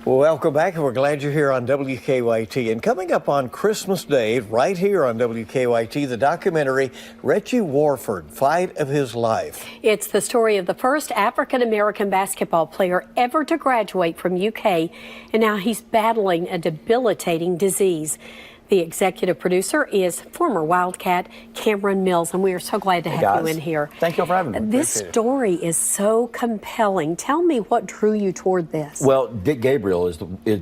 Welcome back, and we're glad you're here on WKYT. And coming up on Christmas Day, right here on WKYT, the documentary Reggie Warford, Fight of His Life. It's the story of the first African-American basketball player ever to graduate from UK, and now he's battling a debilitating disease. The executive producer is former Wildcat Cameron Mills, and we are so glad to have you in here. Thank you for having me. This story is so compelling. Tell me what drew you toward this. Well, Dick Gabriel is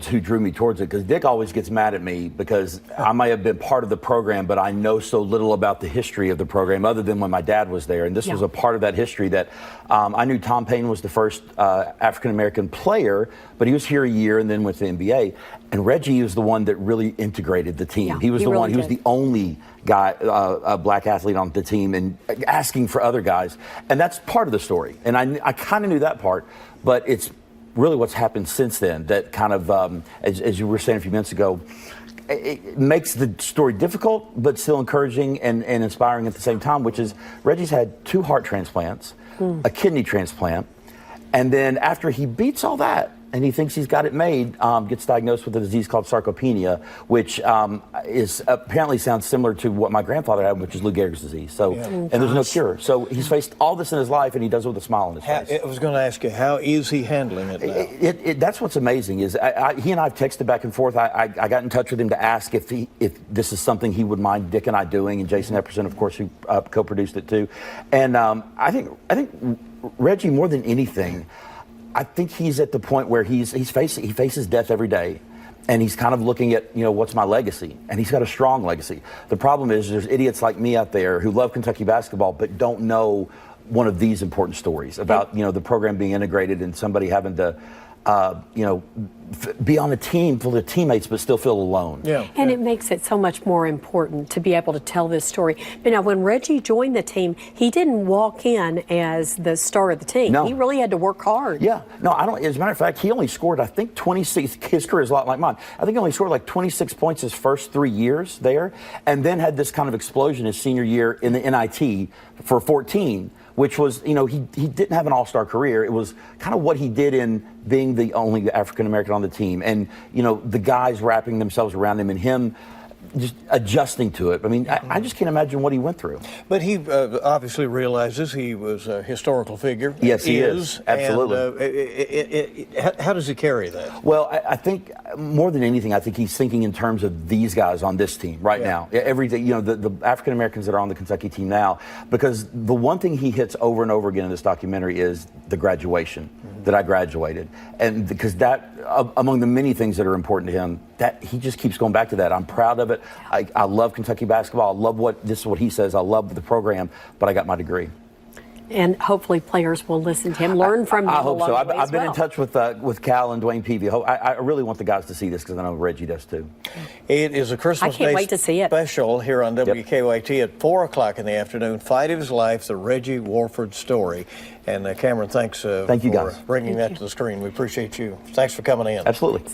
who drew me towards it, because Dick always gets mad at me because I may have been part of the program, but I know so little about the history of the program other than when my dad was there. And this was a part of that history that I knew Tom Paine was the first African-American player, but he was here a year and then went to the NBA. And Reggie was the one that really integrated the team. Yeah, he was the really one. He was the only guy, a black athlete on the team, and asking for other guys. And that's part of the story. And I kind of knew that part, but it's really what's happened since then that kind of, as you were saying a few minutes ago, it makes the story difficult, but still encouraging and inspiring at the same time, which is Reggie's had 2 heart transplants, a kidney transplant, and then after he beats all that, and he thinks he's got it made, gets diagnosed with a disease called sarcopenia, which is apparently sounds similar to what my grandfather had, which is Lou Gehrig's disease. So, and there's no cure. So he's faced all this in his life, and he does it with a smile on his face. I was going to ask you, how is he handling it now? That's what's amazing is he and I have texted back and forth. I got in touch with him to ask if this is something he would mind Dick and I doing, and Jason Epperson, of course, who co-produced it too. And I think Reggie, more than anything, I think he's at the point where he faces death every day, and he's kind of looking at, what's my legacy? And he's got a strong legacy. The problem is there's idiots like me out there who love Kentucky basketball but don't know one of these important stories about, the program being integrated and somebody having to, be on a team full of teammates but still feel alone. And it makes it so much more important to be able to tell this story. But now, when Reggie joined the team, he didn't walk in as the star of the team. No. He really had to work hard. Yeah. No, I don't. As a matter of fact, he only scored, I think, 26. His career is a lot like mine. I think he only scored like 26 points his first 3 years there, and then had this kind of explosion his senior year in the NIT for 14. Which was, he didn't have an all-star career. It was kind of what he did in being the only African-American on the team. And, the guys wrapping themselves around him and him just adjusting to it. I mean, I just can't imagine what he went through. But he obviously realizes he was a historical figure. Yes, he is. Absolutely. And, how does he carry that? Well, I think more than anything, I think he's thinking in terms of these guys on this team right now. Everything, the African Americans that are on the Kentucky team now, because the one thing he hits over and over again in this documentary is the graduation, that I graduated. And because that, among the many things that are important to him, that he just keeps going back to that. I'm proud of it. I love Kentucky basketball. I love this is what he says. I love the program, but I got my degree. And hopefully players will listen to him, learn from him. I hope so. I've been in touch with Cal and Dwayne Peavy. I really want the guys to see this because I know Reggie does too. It is a Christmas I can't Day wait to see it. Special here on WKYT at 4 o'clock in the afternoon. Fight of His Life, the Reggie Warford story. And Cameron, thanks Thank you guys. for bringing that to the screen. We appreciate you. Thanks for coming in. Absolutely.